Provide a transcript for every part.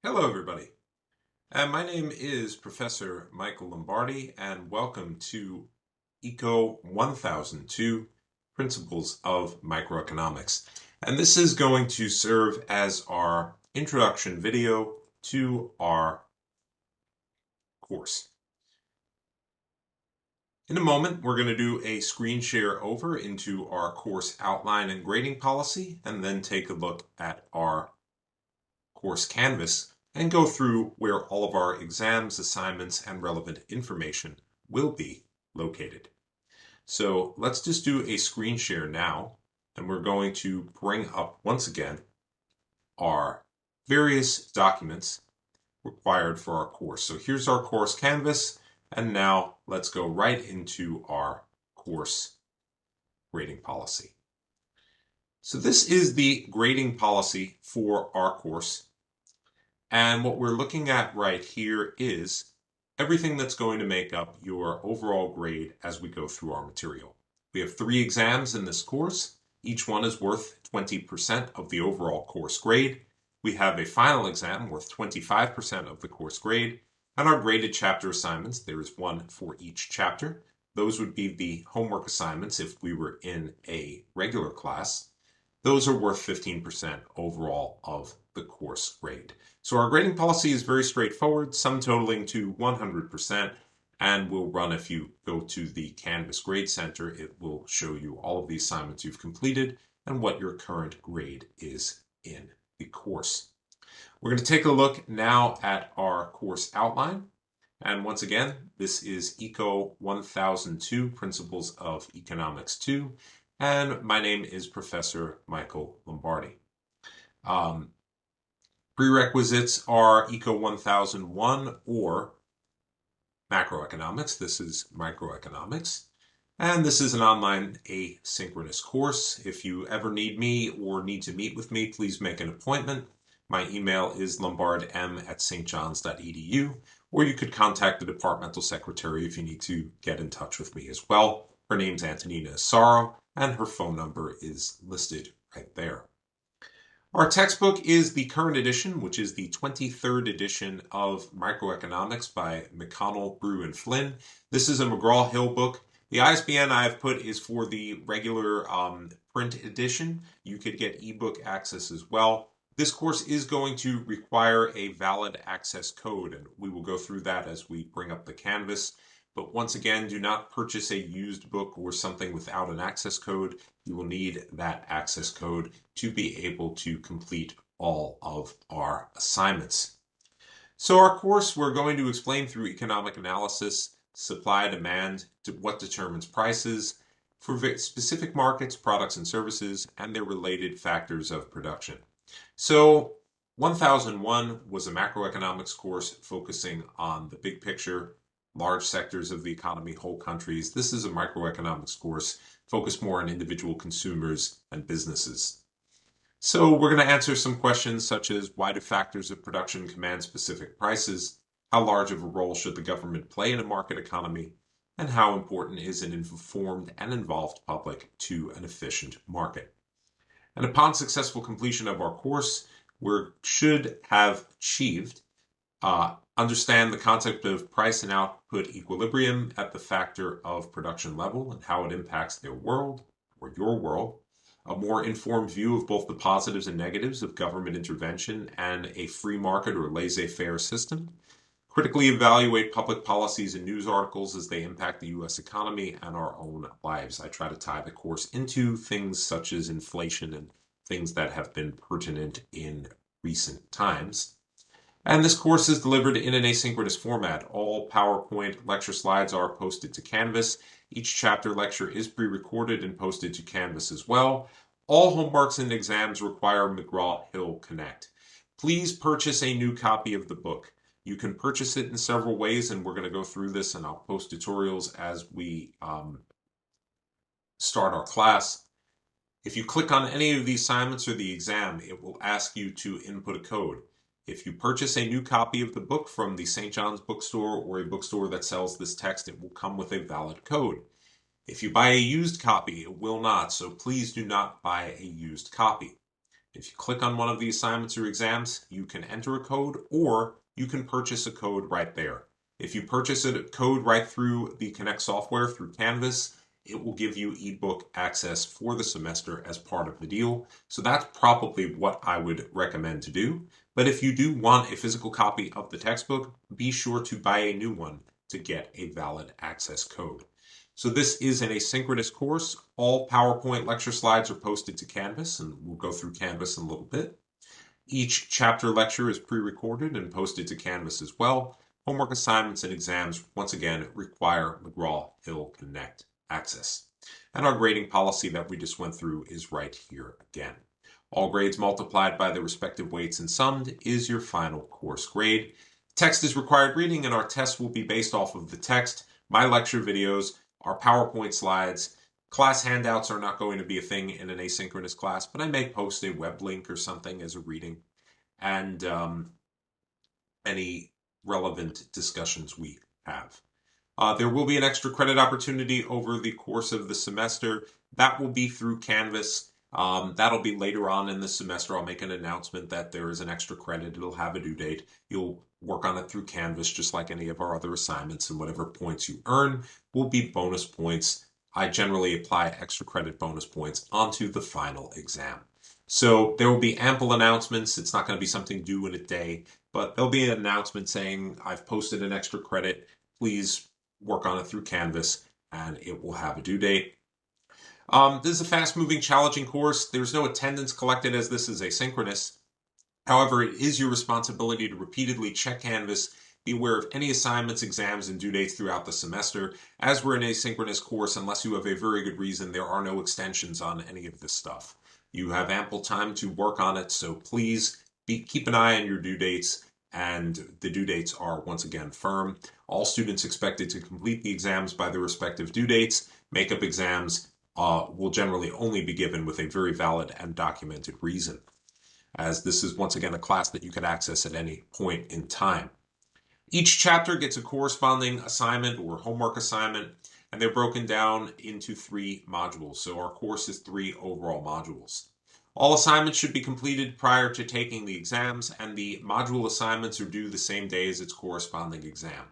Hello, everybody. My name is Professor Michael Lombardi, and welcome to ECO 1002 Principles of Microeconomics. And this is going to serve as our introduction video to our course. In a moment, we're going to do a screen share over into our course outline and grading policy, and then take a look at our course canvas and go through where all of our exams, assignments, and relevant information will be located. So let's just do a screen share now, and we're going to bring up once again our various documents required for our course. So here's our course canvas, and now let's go right into our course grading policy. So this is the grading policy for our course. And what we're looking at right here is everything that's going to make up your overall grade as we go through our material. We have 3 exams in this course. Each one is worth 20% of the overall course grade. We have a final exam worth 25% of the course grade. And our graded chapter assignments, there is one for each chapter. Those would be the homework assignments if we were in a regular class. Those are worth 15% overall of the course grade. So our grading policy is very straightforward, sum totaling to 100%, and will run if you go to the Canvas Grade Center. It will show you all of the assignments you've completed and what your current grade is in the course. We're going to take a look now at our course outline. And once again, this is ECO 1002, Principles of Economics 2. And my name is Professor Michael Lombardi. Prerequisites are ECO 1001 or macroeconomics. This is microeconomics. And this is an online asynchronous course. If you ever need me or need to meet with me, please make an appointment. My email is lombardm@stjohns.edu, or you could contact the departmental secretary if you need to get in touch with me as well. Her name's Antonina Asaro, and her phone number is listed right there. Our textbook is the current edition, which is the 23rd edition of Microeconomics by McConnell, Brew, and Flynn. This is a McGraw-Hill book. The ISBN I have put is for the regular print edition. You could get ebook access as well. This course is going to require a valid access code, and we will go through that as we bring up the canvas. But once again, do not purchase a used book or something without an access code. You will need that access code to be able to complete all of our assignments. So our course, we're going to explain through economic analysis, supply, demand, what determines prices for specific markets, products, and services, and their related factors of production. So 1001 was a macroeconomics course focusing on the big picture, large sectors of the economy, whole countries. This is a microeconomics course focused more on individual consumers and businesses. So we're going to answer some questions such as why do factors of production command specific prices? How large of a role should the government play in a market economy? And how important is an informed and involved public to an efficient market? And upon successful completion of our course, we should have achieved understand the concept of price and output equilibrium at the factor of production level and how it impacts their world or your world, a more informed view of both the positives and negatives of government intervention and a free market or laissez-faire system, critically evaluate public policies and news articles as they impact the U.S. economy and our own lives. I try to tie the course into things such as inflation and things that have been pertinent in recent times. And this course is delivered in an asynchronous format. All PowerPoint lecture slides are posted to Canvas. Each chapter lecture is pre-recorded and posted to Canvas as well. All homeworks and exams require McGraw-Hill Connect. Please purchase a new copy of the book. You can purchase it in several ways, and we're going to go through this, and I'll post tutorials as we start our class. If you click on any of the assignments or the exam, it will ask you to input a code. If you purchase a new copy of the book from the St. John's bookstore or a bookstore that sells this text, it will come with a valid code. If you buy a used copy, it will not, so please do not buy a used copy. If you click on one of the assignments or exams, you can enter a code or you can purchase a code right there. If you purchase a code right through the Connect software through Canvas, it will give you ebook access for the semester as part of the deal. So that's probably what I would recommend to do. But if you do want a physical copy of the textbook, be sure to buy a new one to get a valid access code. So this is an asynchronous course. All PowerPoint lecture slides are posted to Canvas, and we'll go through Canvas in a little bit. Each chapter lecture is pre-recorded and posted to Canvas as well. Homework assignments and exams, once again, require McGraw-Hill Connect access. And our grading policy that we just went through is right here again. All grades multiplied by their respective weights and summed is your final course grade. Text is required reading, and our tests will be based off of the text. My lecture videos, our PowerPoint slides, class handouts are not going to be a thing in an asynchronous class, but I may post a web link or something as a reading, and any relevant discussions we have. There will be an extra credit opportunity over the course of the semester. That will be through Canvas. That'll be later on in the semester. I'll make an announcement that there is an extra credit. It'll have a due date. You'll work on it through Canvas just like any of our other assignments, and whatever points you earn will be bonus points. I generally apply extra credit bonus points onto the final exam. So there will be ample announcements. It's not going to be something due in a day, but there'll be an announcement saying, I've posted an extra credit. Please work on it through Canvas, and it will have a due date. This is a fast-moving, challenging course. There's no attendance collected as this is asynchronous. However, it is your responsibility to repeatedly check Canvas, be aware of any assignments, exams, and due dates throughout the semester. As we're an asynchronous course, unless you have a very good reason, there are no extensions on any of this stuff. You have ample time to work on it, so please keep an eye on your due dates, and the due dates are once again firm. All students expected to complete the exams by their respective due dates. Makeup exams will generally only be given with a very valid and documented reason, as this is once again a class that you can access at any point in time. Each chapter gets a corresponding assignment or homework assignment, and they're broken down into 3 modules. So our course is 3 overall modules. All assignments should be completed prior to taking the exams, and the module assignments are due the same day as its corresponding exam.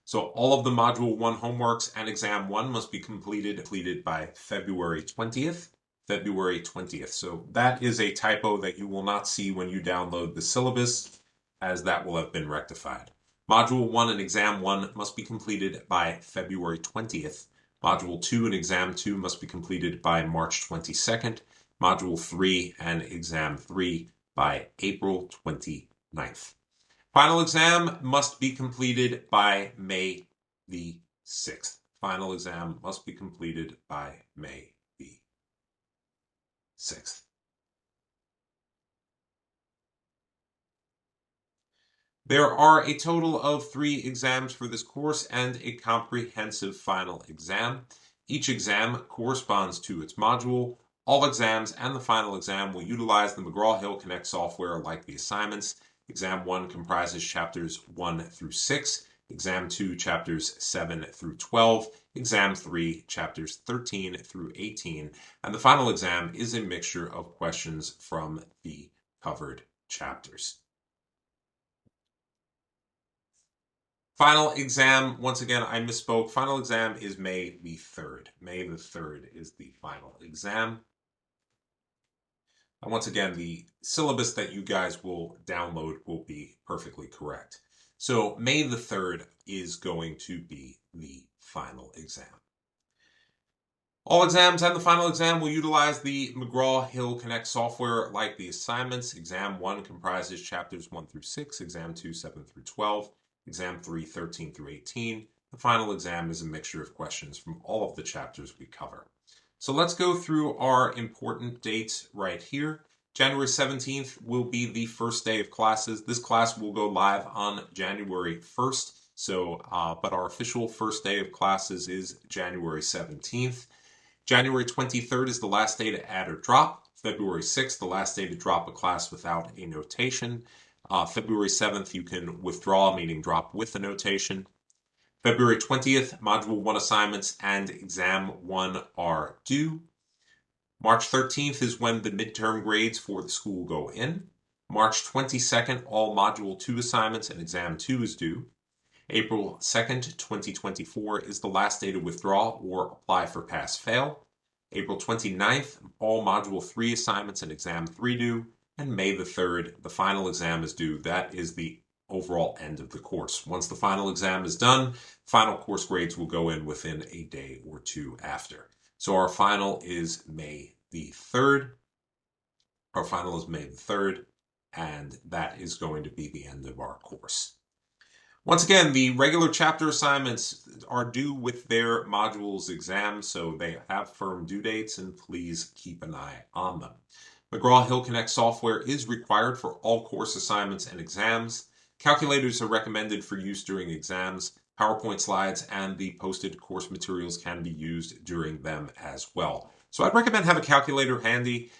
So all of the Module 1 homeworks and Exam 1 must be completed by February 20th. February 20th. So that is a typo that you will not see when you download the syllabus, as that will have been rectified. Module 1 and Exam 1 must be completed by February 20th. Module 2 and Exam 2 must be completed by March 22nd. Module 3 and Exam 3 by April 29th. Final exam must be completed by May the 6th. Final exam must be completed by May the 6th. There are a total of 3 exams for this course and a comprehensive final exam. Each exam corresponds to its module. All exams and the final exam will utilize the McGraw-Hill Connect software like the assignments. Exam 1 comprises chapters 1 through 6, Exam 2 chapters 7 through 12, Exam 3 chapters 13 through 18, and the final exam is a mixture of questions from the covered chapters. Final exam, once again, I misspoke. Final exam is May the 3rd. May the 3rd is the final exam. And once again, the syllabus that you guys will download will be perfectly correct. So May the 3rd is going to be the final exam. All exams and the final exam will utilize the McGraw-Hill Connect software like the assignments. Exam 1 comprises chapters 1 through 6, Exam 2, 7 through 12, Exam 3, 13 through 18. The final exam is a mixture of questions from all of the chapters we cover. So let's go through our important dates right here. January 17th will be the first day of classes. This class will go live on January 1st. But our official first day of classes is January 17th. January 23rd is the last day to add or drop. February 6th, the last day to drop a class without a notation. February 7th, you can withdraw, meaning drop with a notation. February 20th, Module 1 assignments and Exam 1 are due. March 13th is when the midterm grades for the school go in. March 22nd, all Module 2 assignments and Exam 2 is due. April 2nd, 2024 is the last day to withdraw or apply for pass-fail. April 29th, all Module 3 assignments and Exam 3 due. And May the 3rd, the final exam is due. That is the overall end of the course. Once the final exam is done, final course grades will go in within a day or two after. So our final is May the 3rd. Our final is May the 3rd, and that is going to be the end of our course. Once again, the regular chapter assignments are due with their modules exams, so they have firm due dates, and please keep an eye on them. McGraw-Hill Connect software is required for all course assignments and exams. Calculators are recommended for use during exams. PowerPoint slides and the posted course materials can be used during them as well. So I'd recommend have a calculator handy.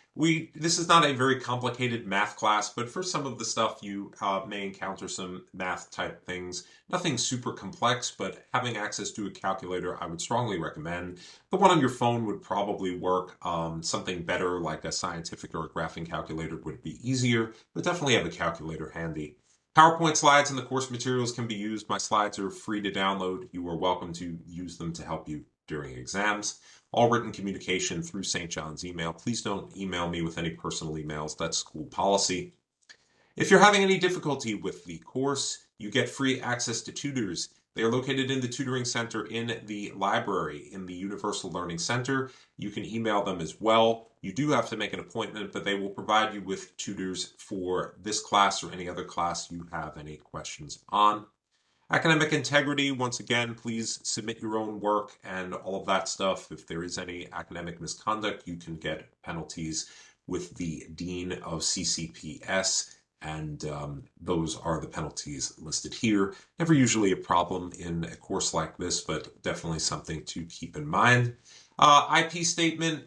This is not a very complicated math class, but for some of the stuff you may encounter some math type things. Nothing super complex, but having access to a calculator I would strongly recommend. The one on your phone would probably work. Something better like a scientific or a graphing calculator would be easier, but definitely have a calculator handy. PowerPoint slides and the course materials can be used. My slides are free to download. You are welcome to use them to help you during exams. All written communication through St. John's email. Please don't email me with any personal emails. That's school policy. If you're having any difficulty with the course, you get free access to tutors. They are located in the tutoring center in the library in the Universal Learning Center. You can email them as well. You do have to make an appointment, but they will provide you with tutors for this class or any other class you have any questions on. Academic integrity, once again, please submit your own work and all of that stuff. If there is any academic misconduct, you can get penalties with the Dean of CCPS, and those are the penalties listed here. Never usually a problem in a course like this, but definitely something to keep in mind. IP statement,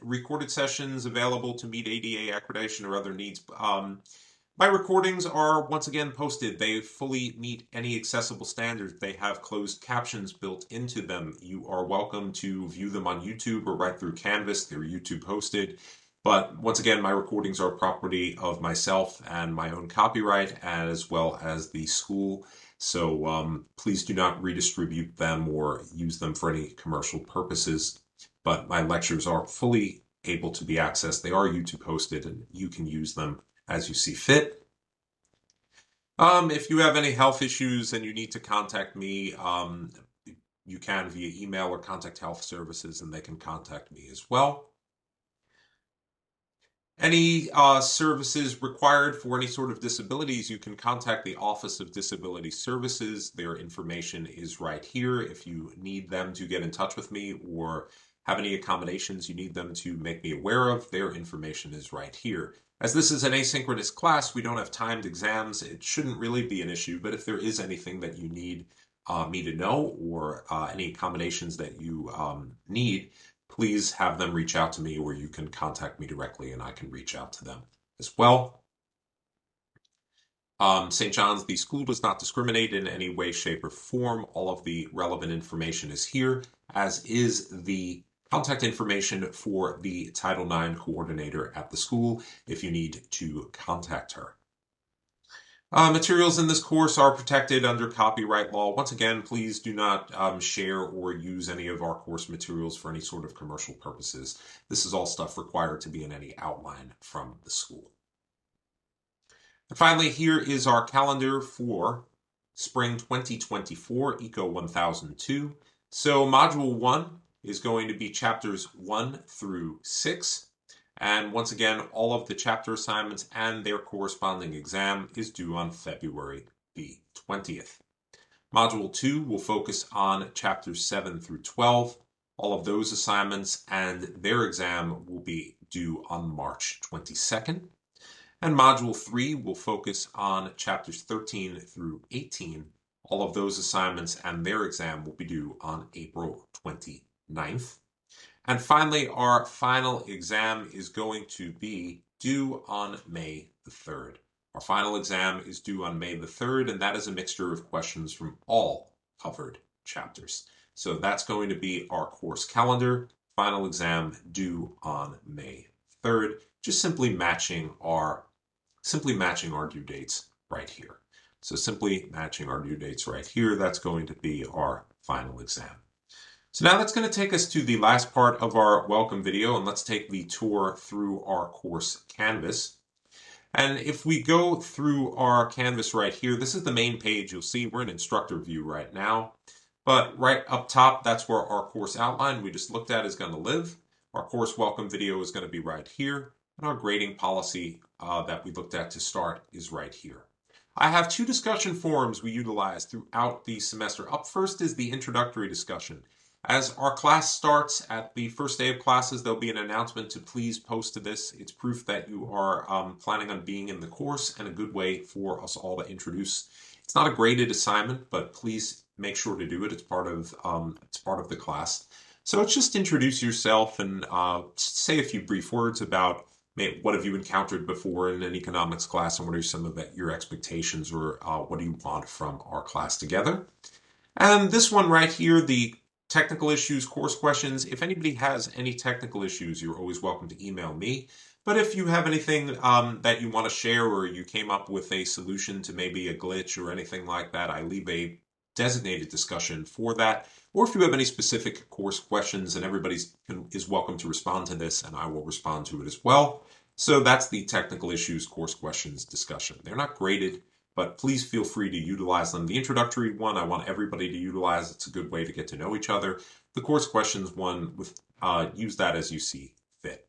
recorded sessions available to meet ADA accreditation or other needs. My recordings are once again posted. They fully meet any accessible standards. They have closed captions built into them. You are welcome to view them on YouTube or right through Canvas. They're YouTube hosted. But once again, my recordings are property of myself and my own copyright, as well as the school. So please do not redistribute them or use them for any commercial purposes. But my lectures are fully able to be accessed. They are YouTube hosted, and you can use them as you see fit. If you have any health issues and you need to contact me, you can via email or contact health services, and they can contact me as well. Any services required for any sort of disabilities, you can contact the Office of Disability Services. Their information is right here. If you need them to get in touch with me or have any accommodations you need them to make me aware of, their information is right here. As this is an asynchronous class, we don't have timed exams. It shouldn't really be an issue, but if there is anything that you need me to know or any accommodations that you need, please have them reach out to me, or you can contact me directly and I can reach out to them as well. St. John's, the school does not discriminate in any way, shape, or form. All of the relevant information is here, as is the contact information for the Title IX coordinator at the school if you need to contact her. Materials in this course are protected under copyright law. Once again, please do not share or use any of our course materials for any sort of commercial purposes. This is all stuff required to be in any outline from the school. And finally, here is our calendar for spring 2024, Eco 1002. So Module 1 is going to be chapters 1 through 6. And once again, all of the chapter assignments and their corresponding exam is due on February the 20th. Module 2 will focus on chapters 7 through 12. All of those assignments and their exam will be due on March 22nd. And Module 3 will focus on chapters 13 through 18. All of those assignments and their exam will be due on April 29th. And finally, our final exam is going to be due on May the 3rd. Our final exam is due on May the 3rd, and that is a mixture of questions from all covered chapters. So that's going to be our course calendar. final exam due on May 3rd, just simply matching our due dates right here. So simply matching our due dates right here, that's going to be our final exam. So now that's going to take us to the last part of our welcome video, and let's take the tour through our course Canvas. And if we go through our Canvas right here, this is the main page. You'll see we're in instructor view right now. But right up top, that's where our course outline we just looked at is going to live. Our course welcome video is going to be right here. And our grading policy that we looked at to start is right here. I have two discussion forums we utilize throughout the semester. Up first is the introductory discussion. As our class starts at the first day of classes, there'll be an announcement to please post to this. It's proof that you are planning on being in the course and a good way for us all to introduce. It's not a graded assignment, but please make sure to do it. It's part of the class. So it's just introduce yourself and say a few brief words about what have you encountered before in an economics class and what are some of your expectations or what do you want from our class together. And this one right here, the technical issues, course questions. If anybody has any technical issues, you're always welcome to email me. But if you have anything that you want to share or you came up with a solution to maybe a glitch or anything like that, I leave a designated discussion for that. Or if you have any specific course questions, and everybody is welcome to respond to this, and I will respond to it as well. So that's the technical issues, course questions discussion. They're not graded, but please feel free to utilize them. The introductory one, I want everybody to utilize. It's a good way to get to know each other. The course questions one, use that as you see fit.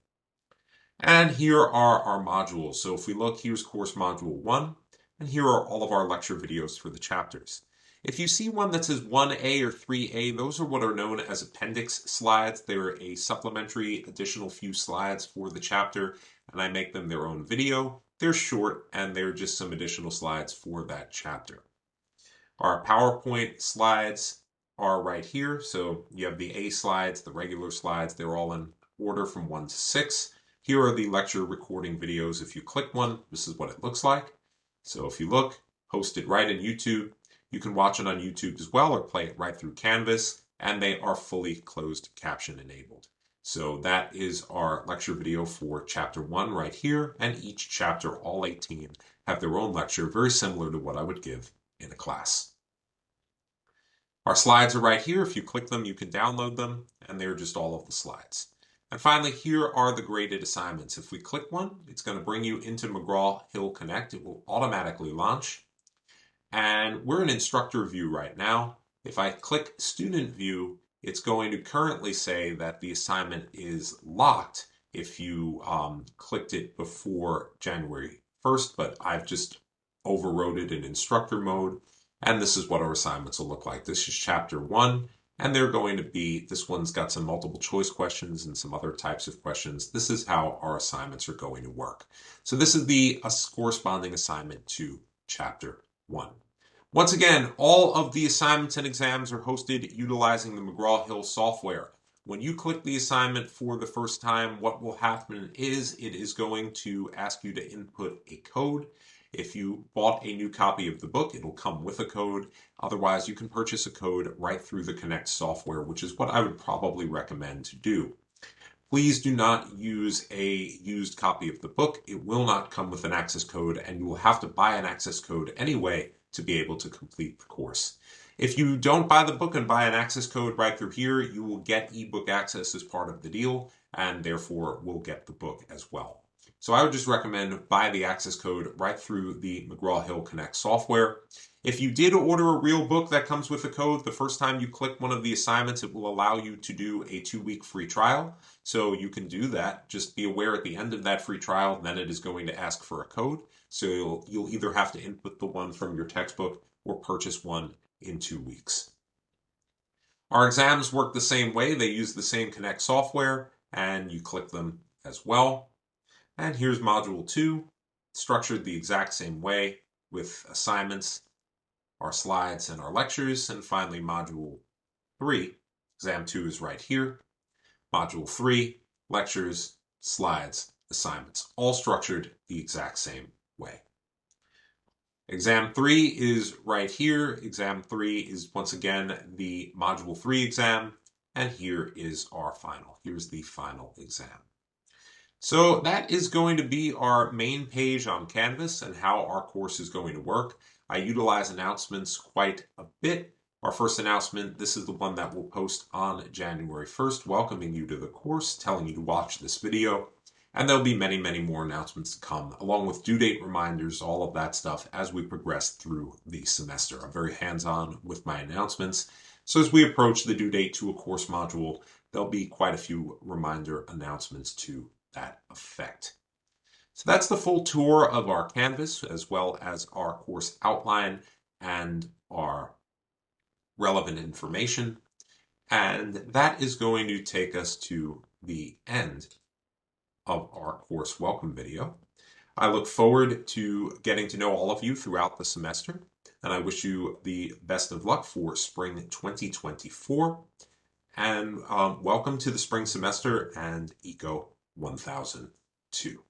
And here are our modules. So if we look, here's course module 1, and here are all of our lecture videos for the chapters. If you see one that says 1A or 3A, those are what are known as appendix slides. They're a supplementary additional few slides for the chapter, and I make them their own video. They're short, and they're just some additional slides for that chapter. Our PowerPoint slides are right here. So you have the A slides, the regular slides. They're all in order from 1 to 6. Here are the lecture recording videos. If you click one, this is what it looks like. So if you look, hosted right in YouTube. You can watch it on YouTube as well or play it right through Canvas, and they are fully closed caption enabled. So that is our lecture video for chapter 1 right here, and each chapter, all 18, have their own lecture, very similar to what I would give in a class. Our slides are right here. If you click them, you can download them, and they're just all of the slides. And finally, here are the graded assignments. If we click one, it's going to bring you into McGraw-Hill Connect. It will automatically launch. And we're in instructor view right now. If I click student view, it's going to currently say that the assignment is locked if you clicked it before January 1st, but I've just overrode it in instructor mode. And this is what our assignments will look like. This is chapter 1, and they're going to be, this one's got some multiple choice questions and some other types of questions. This is how our assignments are going to work. So this is the corresponding assignment to chapter 1. Once again, all of the assignments and exams are hosted utilizing the McGraw-Hill software. When you click the assignment for the first time, what will happen is it is going to ask you to input a code. If you bought a new copy of the book, it'll come with a code. Otherwise, you can purchase a code right through the Connect software, which is what I would probably recommend to do. Please do not use a used copy of the book. It will not come with an access code, and you will have to buy an access code anyway to be able to complete the course. If you don't buy the book and buy an access code right through here, you will get ebook access as part of the deal, and therefore will get the book as well. So I would just recommend buy the access code right through the McGraw-Hill Connect software. If you did order a real book that comes with a code, the first time you click one of the assignments, it will allow you to do a 2-week free trial. So you can do that. Just be aware at the end of that free trial, then it is going to ask for a code. So you'll either have to input the one from your textbook or purchase one in 2 weeks. Our exams work the same way. They use the same Connect software, and you click them as well. And here's module 2, structured the exact same way with assignments, our slides, and our lectures. And finally, module 3, exam 2 is right here. Module 3, lectures, slides, assignments, all structured the exact same way. Exam 3 is right here. Exam 3 is once again the module 3 exam. And here is our final. Here's the final exam. So that is going to be our main page on Canvas and how our course is going to work. I utilize announcements quite a bit. Our first announcement, this is the one that we'll post on January 1st, welcoming you to the course, telling you to watch this video. And there'll be many, many more announcements to come, along with due date reminders, all of that stuff as we progress through the semester. I'm very hands-on with my announcements. So as we approach the due date to a course module, there'll be quite a few reminder announcements to that effect. So that's the full tour of our Canvas, as well as our course outline and our relevant information. And that is going to take us to the end of our course welcome video. I look forward to getting to know all of you throughout the semester, and I wish you the best of luck for spring 2024. And welcome to the spring semester and ECO 1002.